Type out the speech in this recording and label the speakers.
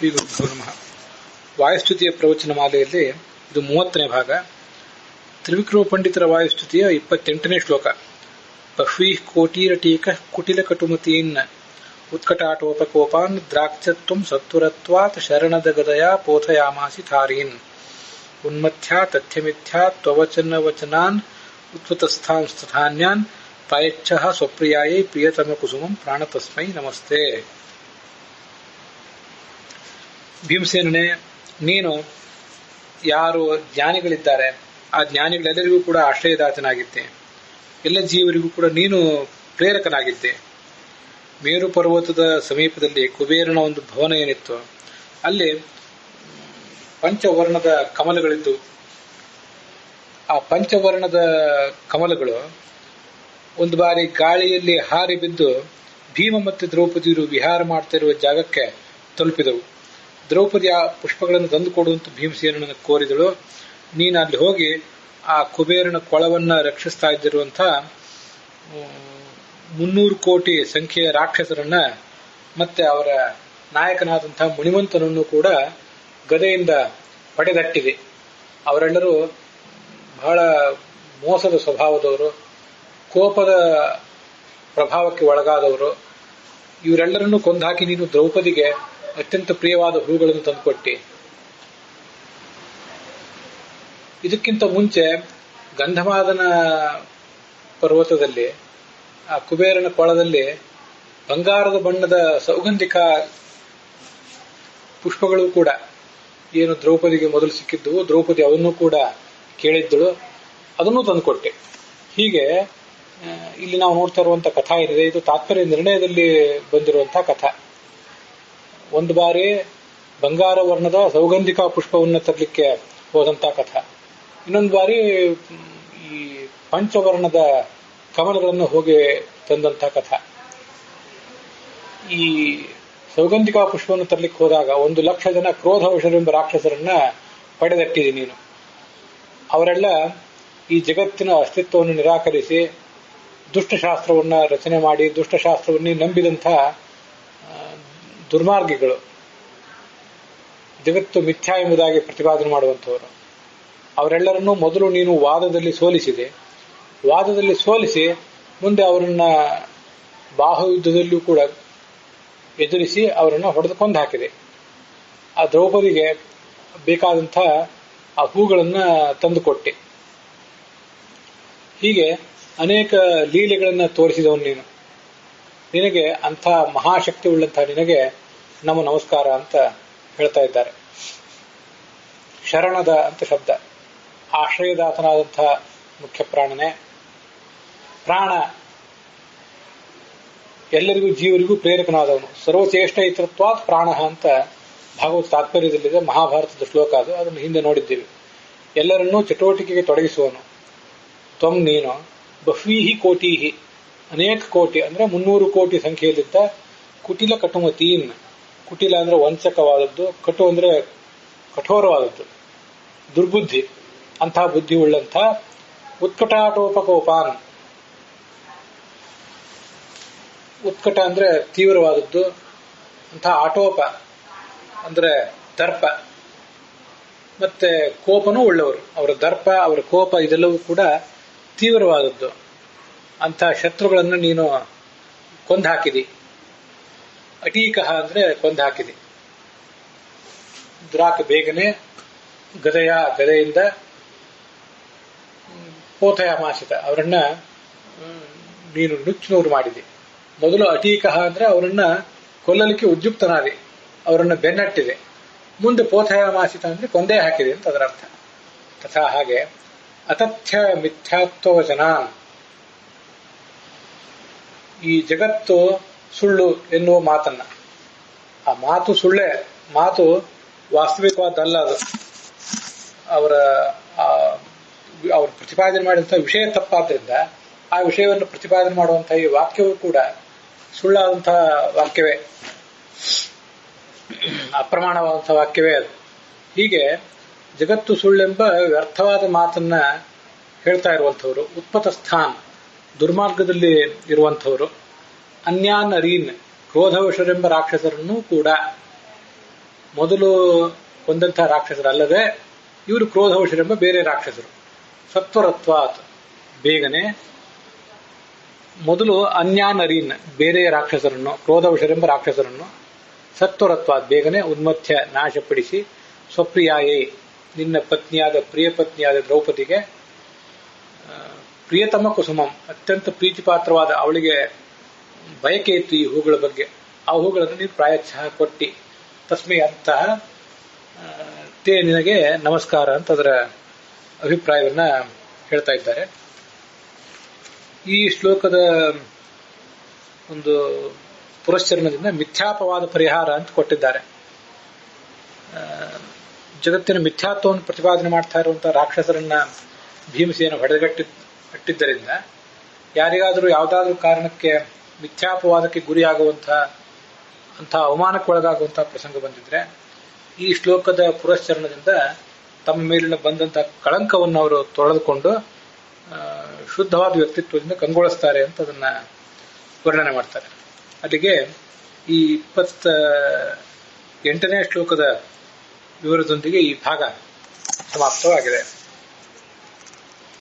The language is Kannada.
Speaker 1: ಶ್ರೀ ಗುರುಭ್ಯೋ ನಮಃ. ವಾಯುಸ್ತುತಿಯ ಪ್ರವಚನ ಮಾಲೆಯಲ್ಲಿ ಇದು 30ನೇ ಭಾಗ. ತ್ರಿವಿಕ್ರಮ ಪಂಡಿತರ ವಾಯುಸ್ತುತಿಯ 28ನೇ ಶ್ಲೋಕ. ಬಹ್ವೀಃ ಕೋಟೀರಟೀಕ ಕುಟಿಲ ಕಟುಮತೀನ್ ಉತ್ಕಟಾಟೋಪಕೋಪಾನ್ ದ್ರಾಕ್ಷತ್ವಂ ಸತ್ವರತ್ವಾತ್ ಶರಣದ ಗದಯ ಪೋಥಯಾಮಾಸಿ ಥಾರೀನ್ ಉನ್ಮಥ್ಯಾ ತಥ್ಯಮಿಥ್ಯಾ ತ್ವವಚನ ವಚನಾನ್ ಉತ್ಪತಸ್ಥಾನ್ ಸ್ಥಾನ್ಯಾನ್ ಪ್ರಾಯಚ್ಛಃ ಸ್ವಪ್ರಿಯಾಯೈ ಪ್ರಿಯತಮ ಕುಸುಮಂ ಪ್ರಾಣತಸ್ಮೈ ನಮಸ್ತೆ. ಭೀಮಸೇನನೇ, ನೀನು ಯಾರು ಜ್ಞಾನಿಗಳಿದ್ದಾರೆ ಆ ಜ್ಞಾನಿಗಳೆಲ್ಲರಿಗೂ ಕೂಡ ಆಶ್ರಯದಾತನಾಗಿದ್ದೆ. ಎಲ್ಲ ಜೀವರಿಗೂ ಕೂಡ ನೀನು ಪ್ರೇರಕನಾಗಿದ್ದೆ. ಮೇರು ಪರ್ವತದ ಸಮೀಪದಲ್ಲಿ ಕುಬೇರನ ಒಂದು ಭವನ ಏನಿತ್ತು, ಅಲ್ಲಿ ಪಂಚವರ್ಣದ ಕಮಲಗಳಿದ್ದು, ಆ ಪಂಚವರ್ಣದ ಕಮಲಗಳು ಒಂದು ಬಾರಿ ಗಾಳಿಯಲ್ಲಿ ಹಾರಿ ಬಿದ್ದು ಭೀಮ ಮತ್ತು ದ್ರೌಪದಿಯರು ವಿಹಾರ ಮಾಡ್ತಿರುವ ಜಾಗಕ್ಕೆ ತಲುಪಿದವು. ದ್ರೌಪದಿ ಆ ಪುಷ್ಪಗಳನ್ನು ತಂದುಕೊಡುವಂತ ಭೀಮಸೇನನ್ನು ಕೋರಿದಳು. ನೀನು ಅಲ್ಲಿ ಹೋಗಿ ಆ ಕುಬೇರನ ಕೊಳವನ್ನ ರಕ್ಷಿಸ್ತಾ ಇದ್ದಿರುವಂತಹ 300 ಕೋಟಿ ಸಂಖ್ಯೆಯ ರಾಕ್ಷಸರನ್ನ ಮತ್ತೆ ಅವರ ನಾಯಕನಾದಂತಹ ಮುನಿವಂತನನ್ನು ಕೂಡ ಗದೆಯಿಂದ ಪಡೆದಟ್ಟಿದೆ. ಅವರೆಲ್ಲರೂ ಬಹಳ ಮೋಸದ ಸ್ವಭಾವದವರು, ಕೋಪದ ಪ್ರಭಾವಕ್ಕೆ ಒಳಗಾದವರು. ಇವರೆಲ್ಲರನ್ನೂ ಕೊಂದಾಕಿ ನೀನು ದ್ರೌಪದಿಗೆ ಅತ್ಯಂತ ಪ್ರಿಯವಾದ ಹೂಗಳನ್ನು ತಂದುಕೊಟ್ಟಿ. ಇದಕ್ಕಿಂತ ಮುಂಚೆ ಗಂಧಮಾದನ ಪರ್ವತದಲ್ಲಿ ಆ ಕುಬೇರನ ಕೊಳದಲ್ಲಿ ಬಂಗಾರದ ಬಣ್ಣದ ಸೌಗಂಧಿಕ ಪುಷ್ಪಗಳು ಕೂಡ ಏನು ದ್ರೌಪದಿಗೆ ಮೊದಲು ಸಿಕ್ಕಿದ್ದವು, ದ್ರೌಪದಿ ಅವನ್ನು ಕೂಡ ಕೇಳಿದ್ದಳು, ಅದನ್ನು ತಂದುಕೊಟ್ಟೆ. ಹೀಗೆ ಇಲ್ಲಿ ನಾವು ನೋಡ್ತಾ ಇರುವಂತಹ ಕಥಾ ಏನಿದೆ, ಇದು ತಾತ್ಪರ್ಯ ನಿರ್ಣಯದಲ್ಲಿ ಬಂದಿರುವಂತಹ ಕಥಾ. ಒಂದು ಬಾರಿ ಬಂಗಾರ ವರ್ಣದ ಸೌಗಂಧಿಕ ಪುಷ್ಪವನ್ನು ತರಲಿಕ್ಕೆ ಹೋದಂತಹ ಕಥಾ, ಇನ್ನೊಂದು ಬಾರಿ ಈ ಪಂಚವರ್ಣದ ಕಮಲಗಳನ್ನು ಹೋಗಿ ತಂದಂತಹ ಕಥಾ. ಈ ಸೌಗಂಧಿಕ ಪುಷ್ಪವನ್ನು ತರಲಿಕ್ಕೆ ಹೋದಾಗ 1,00,000 ಜನ ಕ್ರೋಧವಶರೆಂಬ ರಾಕ್ಷಸರನ್ನ ಪಡೆದಟ್ಟಿದೆ ನೀನು. ಅವರೆಲ್ಲ ಈ ಜಗತ್ತಿನ ಅಸ್ತಿತ್ವವನ್ನು ನಿರಾಕರಿಸಿ ದುಷ್ಟಶಾಸ್ತ್ರವನ್ನ ರಚನೆ ಮಾಡಿ ದುಷ್ಟಶಾಸ್ತ್ರವನ್ನೇ ನಂಬಿದಂತಹ ದುರ್ಮಾರ್ಗಿಗಳು, ಜಗತ್ತು ಮಿಥ್ಯಾ ಎಂಬುದಾಗಿ ಪ್ರತಿಪಾದನೆ ಮಾಡುವಂತವರು. ಅವರೆಲ್ಲರನ್ನೂ ಮೊದಲು ನೀನು ವಾದದಲ್ಲಿ ಸೋಲಿಸಿದೆ. ವಾದದಲ್ಲಿ ಸೋಲಿಸಿ ಮುಂದೆ ಅವರನ್ನ ಬಾಹುಯುದ್ಧದಲ್ಲೂ ಕೂಡ ಎದುರಿಸಿ ಅವರನ್ನು ಹೊಡೆದು ಕೊಂದು ಹಾಕಿದೆ. ಆ ದ್ರೌಪದಿಗೆ ಬೇಕಾದಂಥ ಆ ಹೂಗಳನ್ನ ತಂದುಕೊಟ್ಟೆ. ಹೀಗೆ ಅನೇಕ ಲೀಲೆಗಳನ್ನು ತೋರಿಸಿದವನು ನೀನು. ನಿನಗೆ ಅಂಥ ಮಹಾಶಕ್ತಿ ಉಳ್ಳಂತಹ ನಿನಗೆ ನಮ್ಮ ನಮಸ್ಕಾರ ಅಂತ ಹೇಳ್ತಾ ಇದ್ದಾರೆ. ಶರಣದ ಅಂತ ಶಬ್ದ, ಆಶ್ರಯದಾತನಾದಂತಹ ಮುಖ್ಯ ಪ್ರಾಣನೇ. ಪ್ರಾಣ ಎಲ್ಲರಿಗೂ ಜೀವರಿಗೂ ಪ್ರೇರಕನಾದವನು. ಸರ್ವಚೇಷ್ಟ ಇತರತ್ವಾತ್ ಪ್ರಾಣ ಅಂತ ಭಾಗವತ ತಾತ್ಪರ್ಯದಲ್ಲಿದೆ, ಮಹಾಭಾರತದ ಶ್ಲೋಕ ಅದು. ಅದನ್ನು ಹಿಂದೆ ನೋಡಿದ್ದೀವಿ. ಎಲ್ಲರನ್ನೂ ಚಟುವಟಿಕೆಗೆ ತೊಡಗಿಸುವನು. ತ್ವಂ ನೀನು ಬಹ್ವೀಹಿ ಕೋಟೀಹಿ, ಅನೇಕ ಕೋಟಿ ಅಂದ್ರೆ 300 ಕೋಟಿ ಸಂಖ್ಯೆಯಲ್ಲಿದ್ದ ಕುಟಿಲ ಕಟುಮತೀನ್. ಕುಟಿಲ ಅಂದ್ರೆ ವಂಚಕವಾದದ್ದು, ಕಟು ಅಂದ್ರೆ ಕಠೋರವಾದದ್ದು, ದುರ್ಬುದ್ಧಿ, ಅಂತಹ ಬುದ್ಧಿ ಉಳ್ಳಂಥ ಉತ್ಕಟಾಟೋಪಕೋಪಾನ್. ಉತ್ಕಟ ಅಂದ್ರೆ ತೀವ್ರವಾದದ್ದು, ಅಂತಹ ಆಟೋಪ ಅಂದ್ರೆ ದರ್ಪ, ಮತ್ತೆ ಕೋಪನೂ ಉಳ್ಳವರು. ಅವರ ದರ್ಪ, ಅವರ ಕೋಪ ಇದೆಲ್ಲವೂ ಕೂಡ ತೀವ್ರವಾದದ್ದು. ಅಂಥ ಶತ್ರುಗಳನ್ನು ನೀನು ಕೊಂದಾಕಿದಿ. ಅಟೀಕಃ ಅಂದ್ರೆ ಕೊಂದಾಕಿದಿ. ದ್ರಾಕ ಬೇಗನೆ, ಗದೆಯಿಂದ, ಪೋಥಯಾಮಾಸಿತ ಅವರನ್ನ ನೀನು ನುಚ್ಚುನೂರು ಮಾಡಿದೆ. ಮೊದಲು ಅಟೀಕಃ ಅಂದ್ರೆ ಅವರನ್ನ ಕೊಲ್ಲಲಿಕ್ಕೆ ಉದ್ಯುಕ್ತನಾದೆ, ಅವರನ್ನ ಬೆನ್ನಟ್ಟಿದೆ. ಮುಂದೆ ಪೋಥಯಾಮಾಸಿತ ಅಂದ್ರೆ ಕೊಂದೇ ಹಾಕಿದೆ ಅಂತ ಅದರ ಅರ್ಥ. ತಥಾ ಹಾಗೆ ಅತಥ್ಯ ಮಿಥ್ಯಾತ್ವ ವಚನ, ಈ ಜಗತ್ತು ಸುಳ್ಳು ಎನ್ನುವ ಮಾತನ್ನ, ಆ ಮಾತು ಸುಳ್ಳೇ, ಮಾತು ವಾಸ್ತವಿಕವಾದಲ್ಲ. ಅದು ಅವರು ಪ್ರತಿಪಾದನೆ ಮಾಡಿದಂತಹ ವಿಷಯ ತಪ್ಪಾದ್ರಿಂದ ಆ ವಿಷಯವನ್ನು ಪ್ರತಿಪಾದನೆ ಮಾಡುವಂತಹ ಈ ವಾಕ್ಯವೂ ಕೂಡ ಸುಳ್ಳಾದಂತಹ ವಾಕ್ಯವೇ, ಅಪ್ರಮಾಣವಾದಂತಹ ವಾಕ್ಯವೇ ಅದು. ಹೀಗೆ ಜಗತ್ತು ಸುಳ್ಳೆಂಬ ವ್ಯರ್ಥವಾದ ಮಾತನ್ನ ಹೇಳ್ತಾ ಇರುವಂಥವರು, ಉತ್ಪತಸ್ಥಾನ್ ದುರ್ಮಾರ್ಗದಲ್ಲಿ ಇರುವಂಥವರು, ಅನ್ಯಾನ್ ಅರೀನ್ ಕ್ರೋಧವಶರೆಂಬ ರಾಕ್ಷಸರನ್ನೂ ಕೂಡ ಮೊದಲು ಕೊಂದಂತಹ ರಾಕ್ಷಸರಲ್ಲದೆ ಇವರು ಕ್ರೋಧವಶರೆಂಬ ಬೇರೆ ರಾಕ್ಷಸರು. ಸತ್ವರತ್ವಾತ್ ಬೇಗನೆ ಮೊದಲು ಅನ್ಯಾನರೀನ್ ಬೇರೆ ರಾಕ್ಷಸರನ್ನು, ಕ್ರೋಧವಶರೆಂಬ ರಾಕ್ಷಸರನ್ನು ಸತ್ವರತ್ವಾತ್ ಬೇಗನೆ ಉನ್ಮಥ್ಯ ನಾಶಪಡಿಸಿ, ಸ್ವಪ್ರಿಯಾಯೇ ನಿನ್ನ ಪತ್ನಿಯಾದ ಪ್ರಿಯ ಪತ್ನಿಯಾದ ದ್ರೌಪದಿಗೆ ಪ್ರಿಯತಮ ಕುಸುಮಂ ಅತ್ಯಂತ ಪ್ರೀತಿಪಾತ್ರವಾದ ಅವಳಿಗೆ ಬಯಕೆ ಇತ್ತು ಈ ಹೂಗಳ ಬಗ್ಗೆ. ಆ ಹೂಗಳನ್ನು ನೀನು ಪ್ರಾಯಚ್ಛ ಕೊಟ್ಟಿ, ತಸ್ಮೈ ಅಂತಹ ತೇ ನಿನಗೆ ನಮಸ್ಕಾರ ಅಂತ ಅದರ ಅಭಿಪ್ರಾಯವನ್ನ ಹೇಳ್ತಾ ಇದ್ದಾರೆ. ಈ ಶ್ಲೋಕದ ಒಂದು ಪುರಶ್ಚರಣದಿಂದ ಮಿಥ್ಯಾಪವಾದ ಪರಿಹಾರ ಅಂತ ಕೊಟ್ಟಿದ್ದಾರೆ. ಜಗತ್ತಿನ ಮಿಥ್ಯಾತ್ವವನ್ನು ಪ್ರತಿಪಾದನೆ ಮಾಡ್ತಾ ಇರುವಂತಹ ರಾಕ್ಷಸರನ್ನ ಭೀಮಸೇನ ಹೊಡೆದಗಟ್ಟಿದ್ದರಿಂದ ಯಾರಿಗಾದರೂ ಯಾವುದಾದ್ರೂ ಕಾರಣಕ್ಕೆ ಮಿಥ್ಯಾಪವಾದಕ್ಕೆ ಗುರಿಯಾಗುವಂತಹ ಅವಮಾನಕ್ಕೊಳಗಾಗುವಂತಹ ಪ್ರಸಂಗ ಬಂದಿದ್ರೆ ಈ ಶ್ಲೋಕದ ಪುರಶ್ಚರಣದಿಂದ ತಮ್ಮ ಮೇಲಿನ ಬಂದಂತಹ ಕಳಂಕವನ್ನು ಅವರು ತೊಳೆದುಕೊಂಡು ಶುದ್ಧವಾದ ವ್ಯಕ್ತಿತ್ವದಿಂದ ಕಂಗೊಳಿಸ್ತಾರೆ ಅಂತ ಅದನ್ನ ವರ್ಣನೆ ಮಾಡ್ತಾರೆ. ಅಲ್ಲಿಗೆ ಈ 28ನೇ ಶ್ಲೋಕದ ವಿವರದೊಂದಿಗೆ ಈ ಭಾಗ ಸಮಾಪ್ತವಾಗಿದೆ.